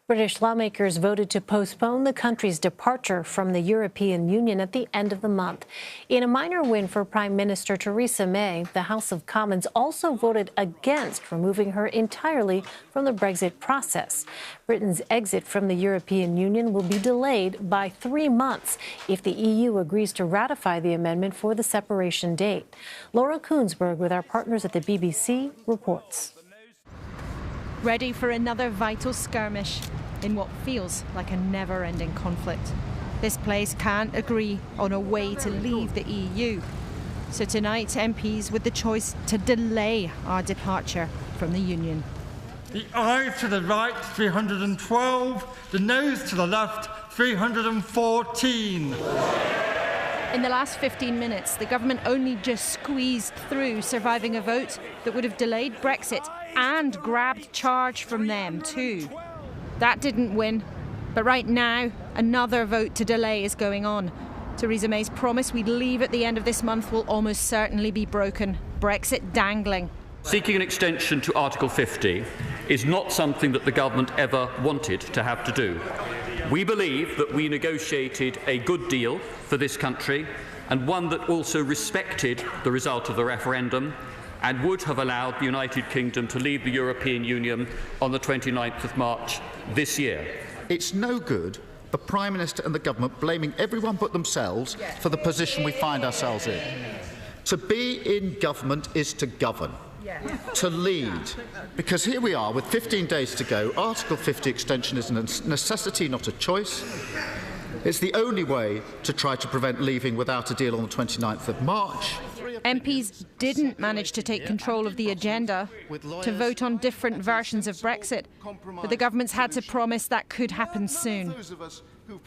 British lawmakers voted to postpone the country's departure from the European Union at the end of the month. In a minor win for Prime Minister Theresa May, the House of Commons also voted against removing her entirely from the Brexit process. Britain's exit from the European Union will be delayed by 3 months if the EU agrees to ratify the amendment for the separation date. Laura Kuenssberg, with our partners at the BBC, reports. Ready for another vital skirmish in what feels like a never-ending conflict. This place can't agree on a way to leave the EU. So tonight, MPs with the choice to delay our departure from the Union. The ayes to the right, 312. The noes to the left, 314. In the last 15 minutes, the government only just squeezed through surviving a vote that would have delayed Brexit and grabbed charge from them too. That didn't win, but right now another vote to delay is going on. Theresa May's promise we'd leave at the end of this month will almost certainly be broken. Brexit dangling. Seeking an extension to Article 50 is not something that the government ever wanted to have to do. We believe that we negotiated a good deal for this country, and one that also respected the result of the referendum and would have allowed the United Kingdom to leave the European Union on the 29th of March this year. It's no good the Prime Minister and the government blaming everyone but themselves for the position we find ourselves in. To be in government is to govern, to lead. Because here we are with 15 days to go. Article 50 extension is a necessity, not a choice. It's the only way to try to prevent leaving without a deal on the 29th of March. MPs didn't manage to take control of the agenda to vote on different versions of Brexit, but the government's had to promise that could happen soon.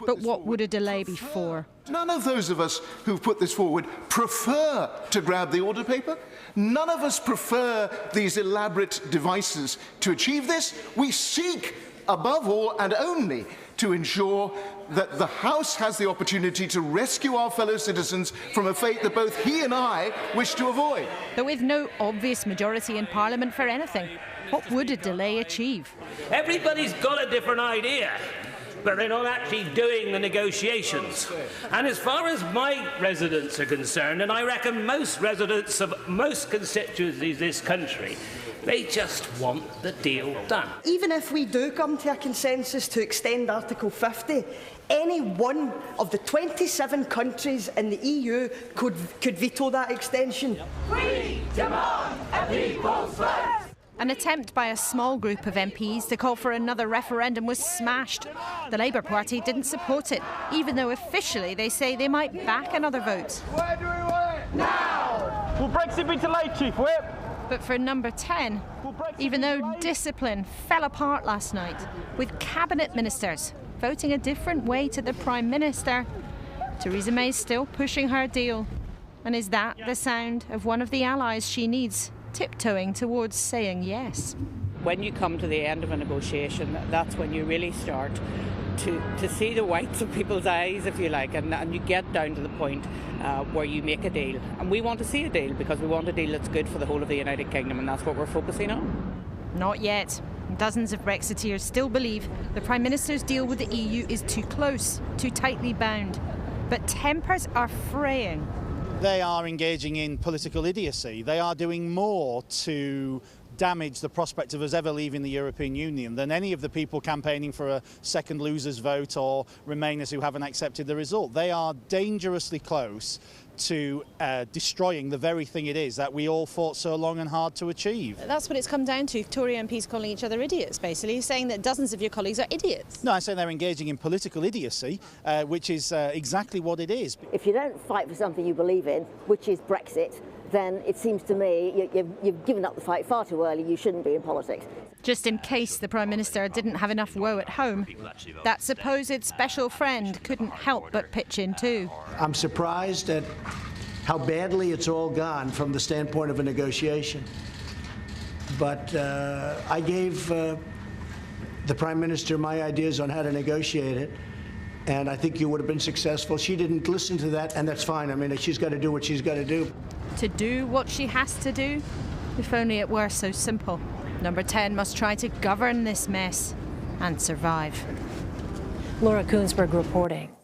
But what would a delay be for? None of those of us who've put this forward prefer to grab the order paper. None of us prefer these elaborate devices to achieve this. We seek, above all and only, to ensure that the House has the opportunity to rescue our fellow citizens from a fate that both he and I wish to avoid. But with no obvious majority in Parliament for anything, what would a delay achieve? Everybody's got a different idea, but they're not actually doing the negotiations. And as far as my residents are concerned, and I reckon most residents of most constituencies in this country, they just want the deal done. Even if we do come to a consensus to extend Article 50, any one of the 27 countries in the EU could veto that extension. We demand a people's vote! An attempt by a small group of MPs to call for another referendum was smashed. The Labour Party didn't support it, even though officially they say they might back another vote. Where do we want it? Now! Will Brexit be delayed, Chief Whip? But for number 10, even though discipline fell apart last night, with cabinet ministers voting a different way to the Prime Minister, Theresa May's still pushing her deal. And is that the sound of one of the allies she needs tiptoeing towards saying yes? When you come to the end of a negotiation, that's when you really start to see the whites of people's eyes, if you like, and you get down to the point where you make a deal. And we want to see a deal because we want a deal that's good for the whole of the United Kingdom, and that's what we're focusing on. Not yet. Dozens of Brexiteers still believe the Prime Minister's deal with the EU is too close, too tightly bound. But tempers are fraying. They are engaging in political idiocy. They are doing more to damage the prospect of us ever leaving the European Union than any of the people campaigning for a second losers vote or Remainers who haven't accepted the result. They are dangerously close to destroying the very thing it is that we all fought so long and hard to achieve. That's what it's come down to, Tory MPs calling each other idiots, basically, saying that dozens of your colleagues are idiots. No, I'm saying they're engaging in political idiocy, which is exactly what it is. If you don't fight for something you believe in, which is Brexit, then it seems to me you've given up the fight far too early. You shouldn't be in politics. Just in case the Prime Minister didn't have enough woe at home, that supposed special friend couldn't help but pitch in too. I'm surprised at how badly it's all gone from the standpoint of a negotiation. But I gave the Prime Minister my ideas on how to negotiate it, and I think you would have been successful. She didn't listen to that, and that's fine. I mean, she's got to do what she's got to do. To do what she has to do? If only it were so simple. Number 10 must try to govern this mess. and survive. Laura Kuenssberg reporting.